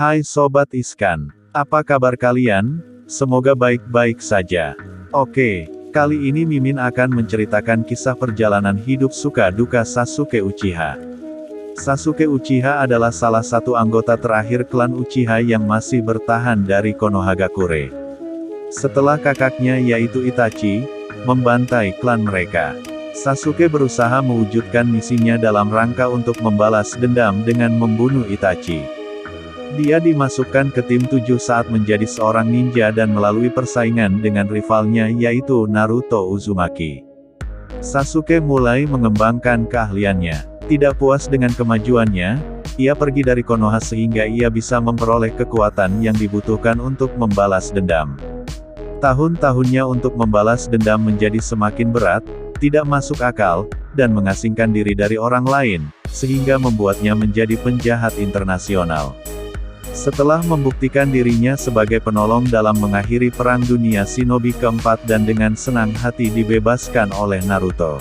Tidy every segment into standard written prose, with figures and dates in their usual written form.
Hai Sobat Iskan, apa kabar kalian? Semoga baik-baik saja. Oke, kali ini Mimin akan menceritakan kisah perjalanan hidup suka duka Sasuke Uchiha. Sasuke Uchiha adalah salah satu anggota terakhir klan Uchiha yang masih bertahan dari Konohagakure. Setelah kakaknya yaitu Itachi, membantai klan mereka, Sasuke berusaha mewujudkan misinya dalam rangka untuk membalas dendam dengan membunuh Itachi. Dia dimasukkan ke tim 7 saat menjadi seorang ninja dan melalui persaingan dengan rivalnya yaitu Naruto Uzumaki. Sasuke mulai mengembangkan keahliannya. Tidak puas dengan kemajuannya, ia pergi dari Konoha sehingga ia bisa memperoleh kekuatan yang dibutuhkan untuk membalas dendam. Tahun-tahunnya untuk membalas dendam menjadi semakin berat, tidak masuk akal, dan mengasingkan diri dari orang lain, sehingga membuatnya menjadi penjahat internasional. Setelah membuktikan dirinya sebagai penolong dalam mengakhiri Perang Dunia Shinobi keempat dan dengan senang hati dibebaskan oleh Naruto,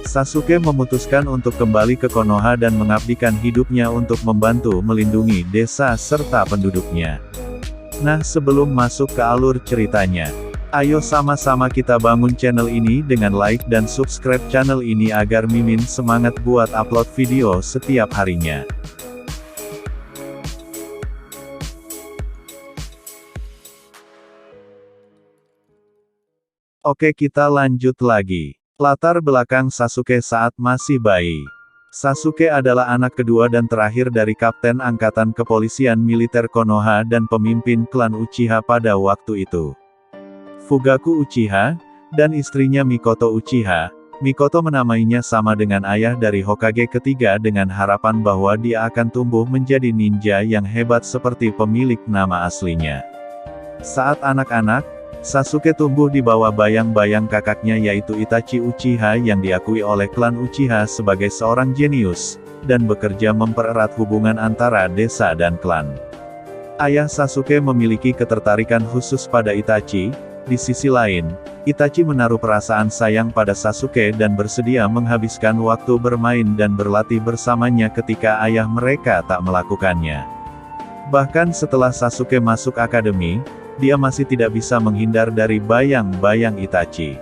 Sasuke memutuskan untuk kembali ke Konoha dan mengabdikan hidupnya untuk membantu melindungi desa serta penduduknya. Nah, sebelum masuk ke alur ceritanya, ayo sama-sama kita bangun channel ini dengan like dan subscribe channel ini agar Mimin semangat buat upload video setiap harinya. Oke, kita lanjut lagi. Latar belakang Sasuke saat masih bayi. Sasuke adalah anak kedua dan terakhir dari Kapten Angkatan Kepolisian Militer Konoha dan pemimpin klan Uchiha pada waktu itu. Fugaku Uchiha, dan istrinya Mikoto Uchiha. Mikoto menamainya sama dengan ayah dari Hokage ketiga dengan harapan bahwa dia akan tumbuh menjadi ninja yang hebat seperti pemilik nama aslinya. Saat anak-anak, Sasuke tumbuh di bawah bayang-bayang kakaknya yaitu Itachi Uchiha yang diakui oleh klan Uchiha sebagai seorang jenius, dan bekerja mempererat hubungan antara desa dan klan. Ayah Sasuke memiliki ketertarikan khusus pada Itachi. Di sisi lain, Itachi menaruh perasaan sayang pada Sasuke dan bersedia menghabiskan waktu bermain dan berlatih bersamanya ketika ayah mereka tak melakukannya. Bahkan setelah Sasuke masuk akademi, dia masih tidak bisa menghindar dari bayang-bayang Itachi.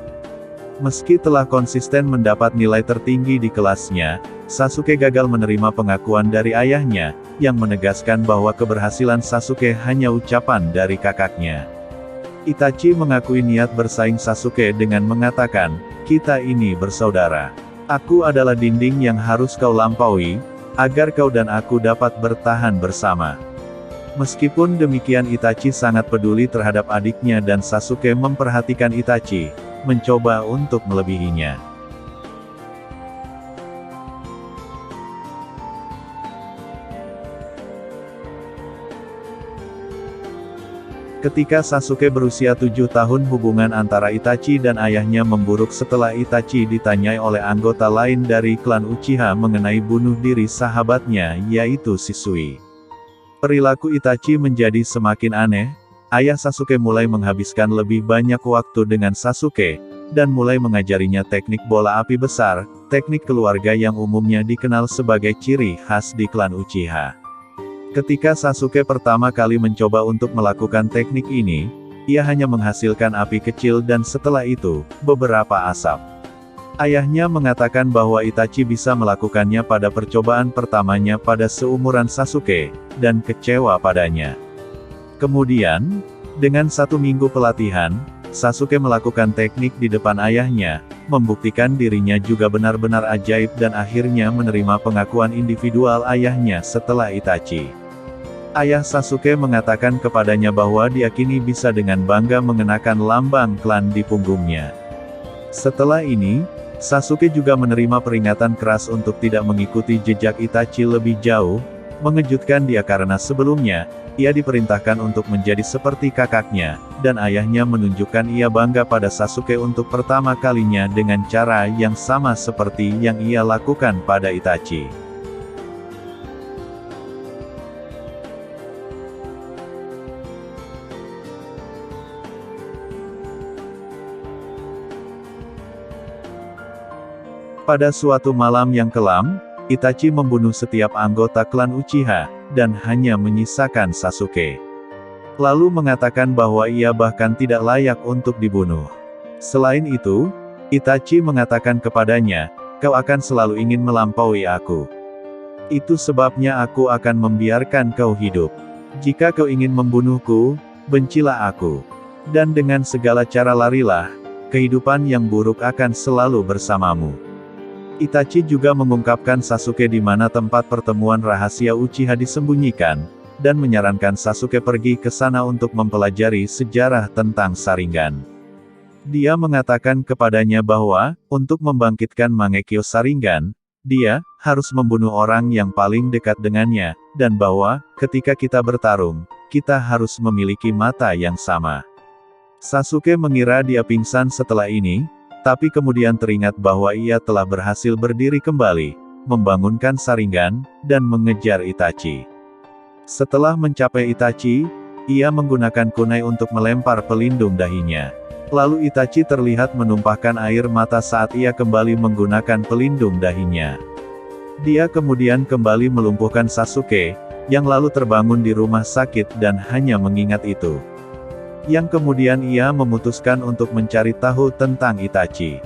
Meski telah konsisten mendapat nilai tertinggi di kelasnya, Sasuke gagal menerima pengakuan dari ayahnya, yang menegaskan bahwa keberhasilan Sasuke hanya ucapan dari kakaknya. Itachi mengakui niat bersaing Sasuke dengan mengatakan, "Kita ini bersaudara. Aku adalah dinding yang harus kau lampaui, agar kau dan aku dapat bertahan bersama." Meskipun demikian Itachi sangat peduli terhadap adiknya dan Sasuke memperhatikan Itachi, mencoba untuk melebihinya. Ketika Sasuke berusia 7 tahun hubungan antara Itachi dan ayahnya memburuk setelah Itachi ditanyai oleh anggota lain dari klan Uchiha mengenai bunuh diri sahabatnya yaitu Shisui. Perilaku Itachi menjadi semakin aneh. Ayah Sasuke mulai menghabiskan lebih banyak waktu dengan Sasuke, dan mulai mengajarinya teknik bola api besar, teknik keluarga yang umumnya dikenal sebagai ciri khas di klan Uchiha. Ketika Sasuke pertama kali mencoba untuk melakukan teknik ini, ia hanya menghasilkan api kecil dan setelah itu, beberapa asap. Ayahnya mengatakan bahwa Itachi bisa melakukannya pada percobaan pertamanya pada seumuran Sasuke, dan kecewa padanya. Kemudian, dengan 1 minggu pelatihan, Sasuke melakukan teknik di depan ayahnya, membuktikan dirinya juga benar-benar ajaib dan akhirnya menerima pengakuan individual ayahnya setelah Itachi. Ayah Sasuke mengatakan kepadanya bahwa dia kini bisa dengan bangga mengenakan lambang klan di punggungnya. Setelah ini, Sasuke juga menerima peringatan keras untuk tidak mengikuti jejak Itachi lebih jauh, mengejutkan dia karena sebelumnya, ia diperintahkan untuk menjadi seperti kakaknya, dan ayahnya menunjukkan ia bangga pada Sasuke untuk pertama kalinya dengan cara yang sama seperti yang ia lakukan pada Itachi. Pada suatu malam yang kelam, Itachi membunuh setiap anggota klan Uchiha, dan hanya menyisakan Sasuke. Lalu mengatakan bahwa ia bahkan tidak layak untuk dibunuh. Selain itu, Itachi mengatakan kepadanya, "Kau akan selalu ingin melampaui aku. Itu sebabnya aku akan membiarkan kau hidup. Jika kau ingin membunuhku, bencilah aku. Dan dengan segala cara larilah, kehidupan yang buruk akan selalu bersamamu." Itachi juga mengungkapkan Sasuke di mana tempat pertemuan rahasia Uchiha disembunyikan, dan menyarankan Sasuke pergi ke sana untuk mempelajari sejarah tentang Sharingan. Dia mengatakan kepadanya bahwa, untuk membangkitkan Mangekyo Sharingan, dia harus membunuh orang yang paling dekat dengannya, dan bahwa, ketika kita bertarung, kita harus memiliki mata yang sama. Sasuke mengira dia pingsan setelah ini, tapi kemudian teringat bahwa ia telah berhasil berdiri kembali, membangunkan Sharingan, dan mengejar Itachi. Setelah mencapai Itachi, ia menggunakan kunai untuk melempar pelindung dahinya. Lalu Itachi terlihat menumpahkan air mata saat ia kembali menggunakan pelindung dahinya. Dia kemudian kembali melumpuhkan Sasuke, yang lalu terbangun di rumah sakit dan hanya mengingat itu. Yang kemudian ia memutuskan untuk mencari tahu tentang Itachi.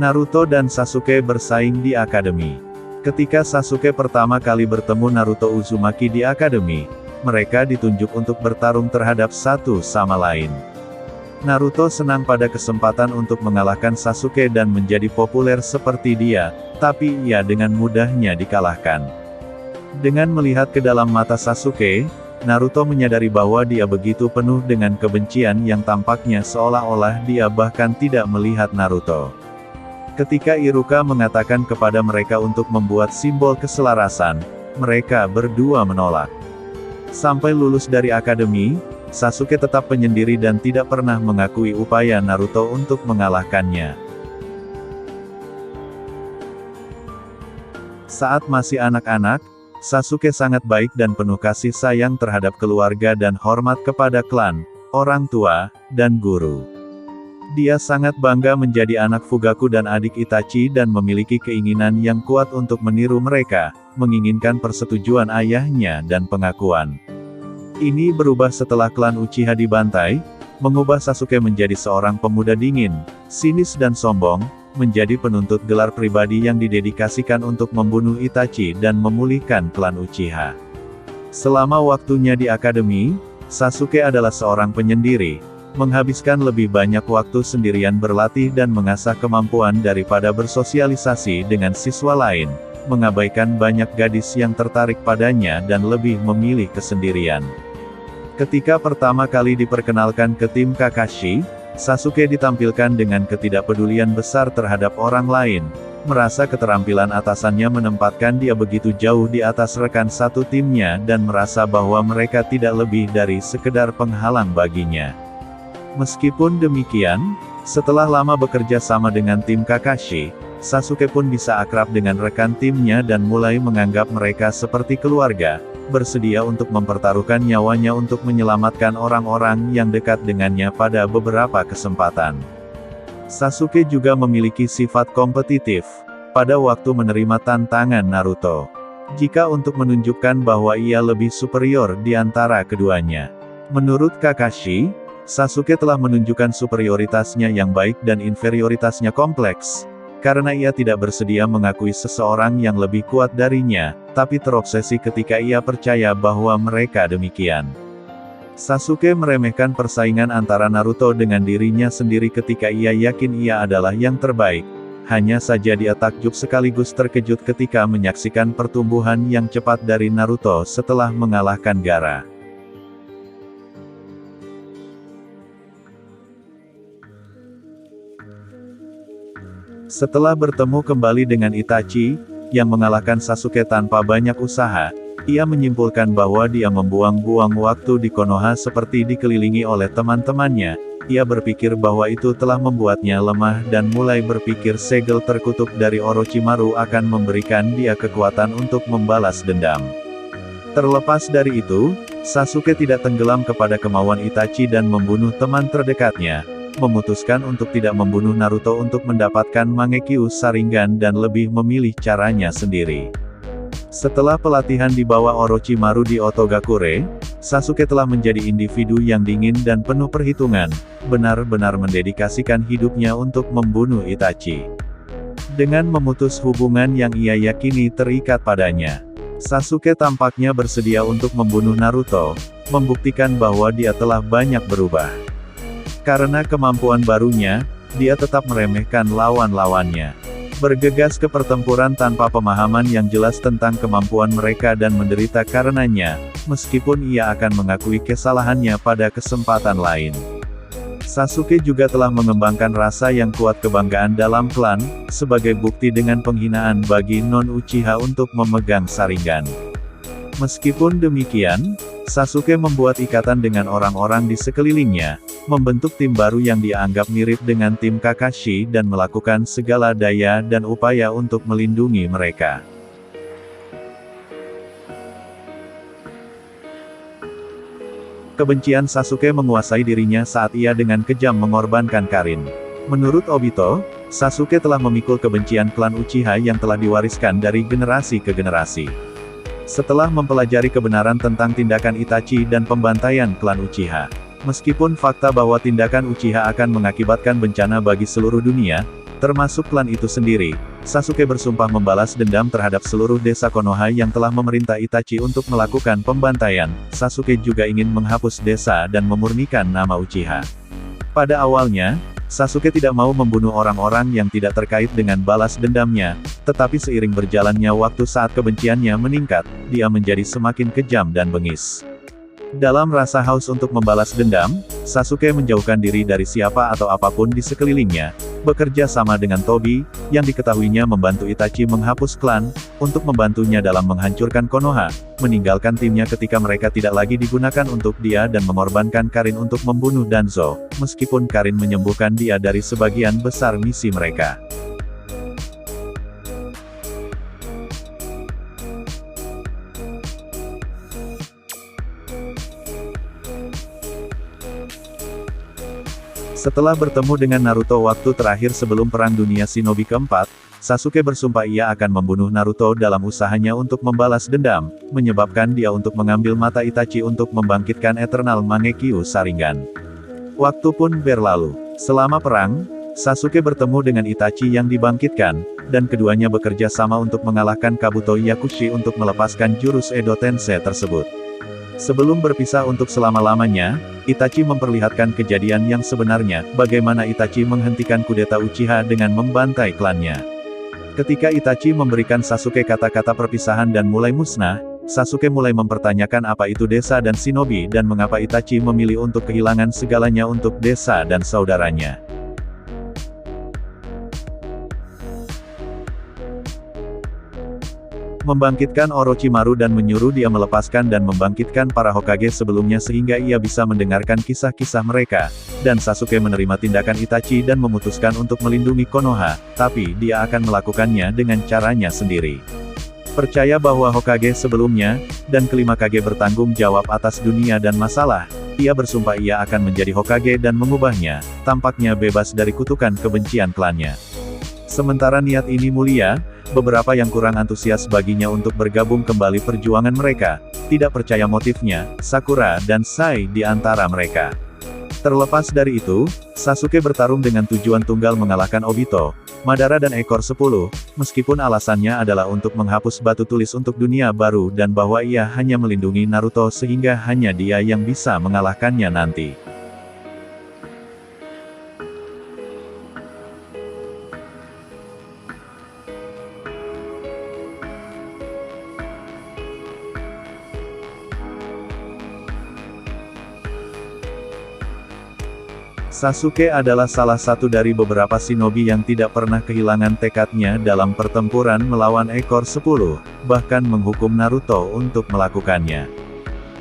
Naruto dan Sasuke bersaing di akademi. Ketika Sasuke pertama kali bertemu Naruto Uzumaki di akademi, mereka ditunjuk untuk bertarung terhadap satu sama lain. Naruto senang pada kesempatan untuk mengalahkan Sasuke dan menjadi populer seperti dia, tapi ia dengan mudahnya dikalahkan. Dengan melihat ke dalam mata Sasuke, Naruto menyadari bahwa dia begitu penuh dengan kebencian yang tampaknya seolah-olah dia bahkan tidak melihat Naruto. Ketika Iruka mengatakan kepada mereka untuk membuat simbol keselarasan, mereka berdua menolak. Sampai lulus dari akademi, Sasuke tetap penyendiri dan tidak pernah mengakui upaya Naruto untuk mengalahkannya. Saat masih anak-anak, Sasuke sangat baik dan penuh kasih sayang terhadap keluarga dan hormat kepada klan, orang tua, dan guru. Dia sangat bangga menjadi anak Fugaku dan adik Itachi dan memiliki keinginan yang kuat untuk meniru mereka, menginginkan persetujuan ayahnya dan pengakuan. Ini berubah setelah klan Uchiha dibantai, mengubah Sasuke menjadi seorang pemuda dingin, sinis dan sombong, menjadi penuntut gelar pribadi yang didedikasikan untuk membunuh Itachi dan memulihkan klan Uchiha. Selama waktunya di akademi, Sasuke adalah seorang penyendiri, menghabiskan lebih banyak waktu sendirian berlatih dan mengasah kemampuan daripada bersosialisasi dengan siswa lain, mengabaikan banyak gadis yang tertarik padanya dan lebih memilih kesendirian. Ketika pertama kali diperkenalkan ke tim Kakashi, Sasuke ditampilkan dengan ketidakpedulian besar terhadap orang lain, merasa keterampilan atasannya menempatkan dia begitu jauh di atas rekan satu timnya dan merasa bahwa mereka tidak lebih dari sekedar penghalang baginya. Meskipun demikian, setelah lama bekerja sama dengan tim Kakashi, Sasuke pun bisa akrab dengan rekan timnya dan mulai menganggap mereka seperti keluarga, bersedia untuk mempertaruhkan nyawanya untuk menyelamatkan orang-orang yang dekat dengannya pada beberapa kesempatan. Sasuke juga memiliki sifat kompetitif, pada waktu menerima tantangan Naruto. Jika untuk menunjukkan bahwa ia lebih superior di antara keduanya. Menurut Kakashi, Sasuke telah menunjukkan superioritasnya yang baik dan inferioritasnya kompleks, karena ia tidak bersedia mengakui seseorang yang lebih kuat darinya, tapi terobsesi ketika ia percaya bahwa mereka demikian. Sasuke meremehkan persaingan antara Naruto dengan dirinya sendiri ketika ia yakin ia adalah yang terbaik. Hanya saja dia takjub sekaligus terkejut ketika menyaksikan pertumbuhan yang cepat dari Naruto setelah mengalahkan Gaara. Setelah bertemu kembali dengan Itachi, yang mengalahkan Sasuke tanpa banyak usaha, ia menyimpulkan bahwa dia membuang-buang waktu di Konoha seperti dikelilingi oleh teman-temannya. ia berpikir bahwa itu telah membuatnya lemah dan mulai berpikir segel terkutuk dari Orochimaru akan memberikan dia kekuatan untuk membalas dendam. Terlepas dari itu, Sasuke tidak tenggelam kepada kemauan Itachi dan membunuh teman terdekatnya, memutuskan untuk tidak membunuh Naruto untuk mendapatkan Mangekyou Sharingan dan lebih memilih caranya sendiri. Setelah pelatihan di bawah Orochimaru di Otogakure, Sasuke telah menjadi individu yang dingin dan penuh perhitungan, benar-benar mendedikasikan hidupnya untuk membunuh Itachi. Dengan memutus hubungan yang ia yakini terikat padanya, Sasuke tampaknya bersedia untuk membunuh Naruto, membuktikan bahwa dia telah banyak berubah. Karena kemampuan barunya, dia tetap meremehkan lawan-lawannya. Bergegas ke pertempuran tanpa pemahaman yang jelas tentang kemampuan mereka dan menderita karenanya, meskipun ia akan mengakui kesalahannya pada kesempatan lain. Sasuke juga telah mengembangkan rasa yang kuat kebanggaan dalam klan, sebagai bukti dengan penghinaan bagi non-Uchiha untuk memegang Sharingan. Meskipun demikian, Sasuke membuat ikatan dengan orang-orang di sekelilingnya, membentuk tim baru yang dia anggap mirip dengan tim Kakashi dan melakukan segala daya dan upaya untuk melindungi mereka. Kebencian Sasuke menguasai dirinya saat ia dengan kejam mengorbankan Karin. Menurut Obito, Sasuke telah memikul kebencian klan Uchiha yang telah diwariskan dari generasi ke generasi. Setelah mempelajari kebenaran tentang tindakan Itachi dan pembantaian klan Uchiha, meskipun fakta bahwa tindakan Uchiha akan mengakibatkan bencana bagi seluruh dunia, termasuk klan itu sendiri, Sasuke bersumpah membalas dendam terhadap seluruh desa Konoha yang telah memerintah Itachi untuk melakukan pembantaian. Sasuke juga ingin menghapus desa dan memurnikan nama Uchiha. Pada awalnya, Sasuke tidak mau membunuh orang-orang yang tidak terkait dengan balas dendamnya, tetapi seiring berjalannya waktu saat kebenciannya meningkat, dia menjadi semakin kejam dan bengis. Dalam rasa haus untuk membalas dendam, Sasuke menjauhkan diri dari siapa atau apapun di sekelilingnya, bekerja sama dengan Tobi, yang diketahuinya membantu Itachi menghapus klan, untuk membantunya dalam menghancurkan Konoha, meninggalkan timnya ketika mereka tidak lagi digunakan untuk dia dan mengorbankan Karin untuk membunuh Danzo, meskipun Karin menyembuhkan dia dari sebagian besar misi mereka. Setelah bertemu dengan Naruto waktu terakhir sebelum Perang Dunia Shinobi keempat, Sasuke bersumpah ia akan membunuh Naruto dalam usahanya untuk membalas dendam, menyebabkan dia untuk mengambil mata Itachi untuk membangkitkan Eternal Mangekyou Sharingan. Waktu pun berlalu. Selama perang, Sasuke bertemu dengan Itachi yang dibangkitkan, dan keduanya bekerja sama untuk mengalahkan Kabuto Yakushi untuk melepaskan jurus Edo Tensei tersebut. Sebelum berpisah untuk selama-lamanya, Itachi memperlihatkan kejadian yang sebenarnya, bagaimana Itachi menghentikan kudeta Uchiha dengan membantai klannya. Ketika Itachi memberikan Sasuke kata-kata perpisahan dan mulai musnah, Sasuke mulai mempertanyakan apa itu desa dan shinobi dan mengapa Itachi memilih untuk kehilangan segalanya untuk desa dan saudaranya. Membangkitkan Orochimaru dan menyuruh dia melepaskan dan membangkitkan para Hokage sebelumnya sehingga ia bisa mendengarkan kisah-kisah mereka, dan Sasuke menerima tindakan Itachi dan memutuskan untuk melindungi Konoha, tapi dia akan melakukannya dengan caranya sendiri. Percaya bahwa Hokage sebelumnya, dan kelima Kage bertanggung jawab atas dunia dan masalah, ia bersumpah ia akan menjadi Hokage dan mengubahnya, tampaknya bebas dari kutukan kebencian klannya. Sementara niat ini mulia, beberapa yang kurang antusias baginya untuk bergabung kembali perjuangan mereka, tidak percaya motifnya, Sakura dan Sai di antara mereka. Terlepas dari itu, Sasuke bertarung dengan tujuan tunggal mengalahkan Obito, Madara dan Ekor 10, meskipun alasannya adalah untuk menghapus batu tulis untuk dunia baru dan bahwa ia hanya melindungi Naruto sehingga hanya dia yang bisa mengalahkannya nanti. Sasuke adalah salah satu dari beberapa shinobi yang tidak pernah kehilangan tekadnya dalam pertempuran melawan Ekor 10, bahkan menghukum Naruto untuk melakukannya.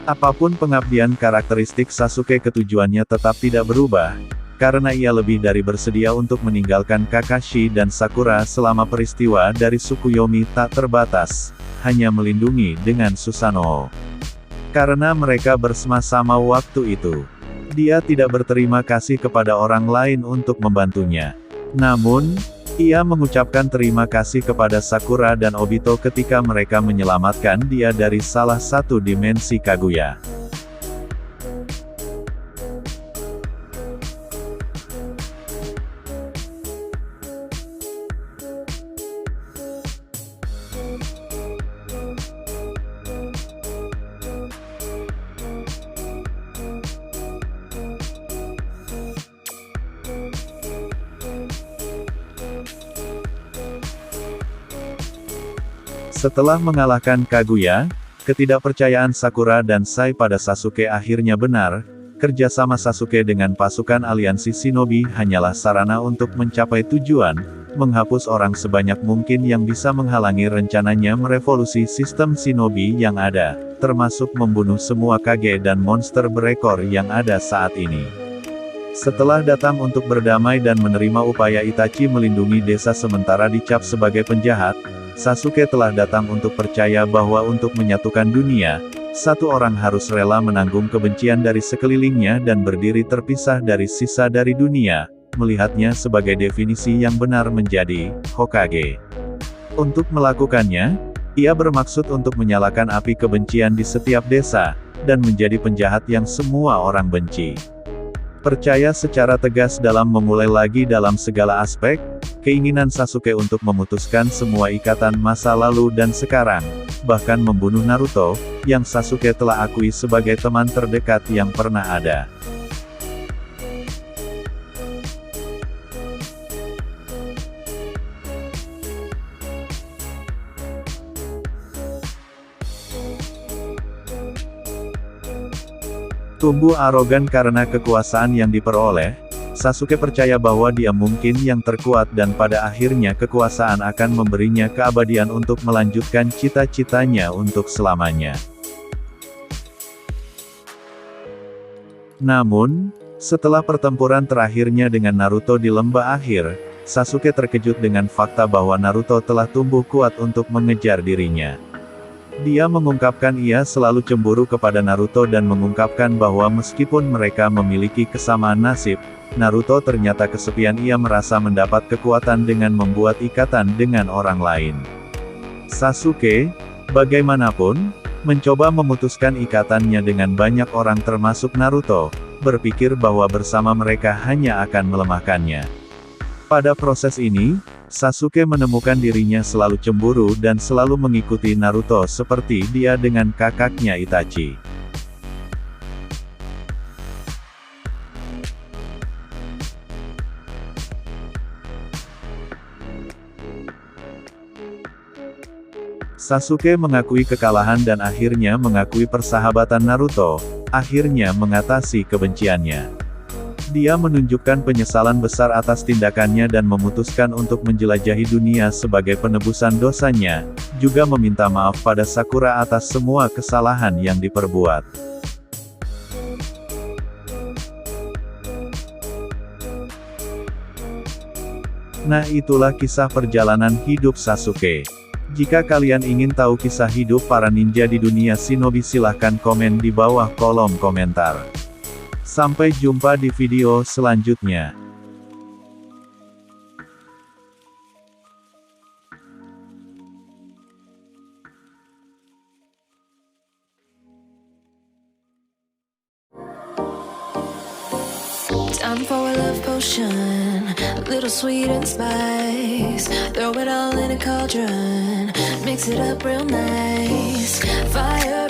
Apapun pengabdian karakteristik Sasuke ketujuannya tetap tidak berubah, karena ia lebih dari bersedia untuk meninggalkan Kakashi dan Sakura selama peristiwa dari Tsukuyomi tak terbatas, hanya melindungi dengan Susanoo. Karena mereka bersama-sama waktu itu, dia tidak berterima kasih kepada orang lain untuk membantunya. Namun, ia mengucapkan terima kasih kepada Sakura dan Obito ketika mereka menyelamatkan dia dari salah satu dimensi Kaguya. Setelah mengalahkan Kaguya, ketidakpercayaan Sakura dan Sai pada Sasuke akhirnya benar. Kerjasama Sasuke dengan pasukan aliansi Shinobi hanyalah sarana untuk mencapai tujuan, menghapus orang sebanyak mungkin yang bisa menghalangi rencananya merevolusi sistem Shinobi yang ada, termasuk membunuh semua Kage dan monster berekor yang ada saat ini. Setelah datang untuk berdamai dan menerima upaya Itachi melindungi desa sementara dicap sebagai penjahat, Sasuke telah datang untuk percaya bahwa untuk menyatukan dunia, satu orang harus rela menanggung kebencian dari sekelilingnya dan berdiri terpisah dari sisa dari dunia, melihatnya sebagai definisi yang benar menjadi Hokage. Untuk melakukannya, ia bermaksud untuk menyalakan api kebencian di setiap desa, dan menjadi penjahat yang semua orang benci. Percaya secara tegas dalam memulai lagi dalam segala aspek, keinginan Sasuke untuk memutuskan semua ikatan masa lalu dan sekarang, bahkan membunuh Naruto, yang Sasuke telah akui sebagai teman terdekat yang pernah ada. Tumbuh arogan karena kekuasaan yang diperoleh, Sasuke percaya bahwa dia mungkin yang terkuat dan pada akhirnya kekuasaan akan memberinya keabadian untuk melanjutkan cita-citanya untuk selamanya. Namun, setelah pertempuran terakhirnya dengan Naruto di lembah akhir, Sasuke terkejut dengan fakta bahwa Naruto telah tumbuh kuat untuk mengejar dirinya. Dia mengungkapkan ia selalu cemburu kepada Naruto dan mengungkapkan bahwa meskipun mereka memiliki kesamaan nasib, Naruto ternyata kesepian. Ia merasa mendapat kekuatan dengan membuat ikatan dengan orang lain. Sasuke, bagaimanapun, mencoba memutuskan ikatannya dengan banyak orang termasuk Naruto, berpikir bahwa bersama mereka hanya akan melemahkannya. Pada proses ini, Sasuke menemukan dirinya selalu cemburu dan selalu mengikuti Naruto seperti dia dengan kakaknya Itachi. Sasuke mengakui kekalahan dan akhirnya mengakui persahabatan Naruto, akhirnya mengatasi kebenciannya. Dia menunjukkan penyesalan besar atas tindakannya dan memutuskan untuk menjelajahi dunia sebagai penebusan dosanya, juga meminta maaf pada Sakura atas semua kesalahan yang diperbuat. Nah, itulah kisah perjalanan hidup Sasuke. Jika kalian ingin tahu kisah hidup para ninja di dunia Shinobi, silahkan komen di bawah kolom komentar. Sampai jumpa di video selanjutnya. Time for a love potion, a little sweet and spice. Throw it all in a cauldron, mix it up real nice. Fire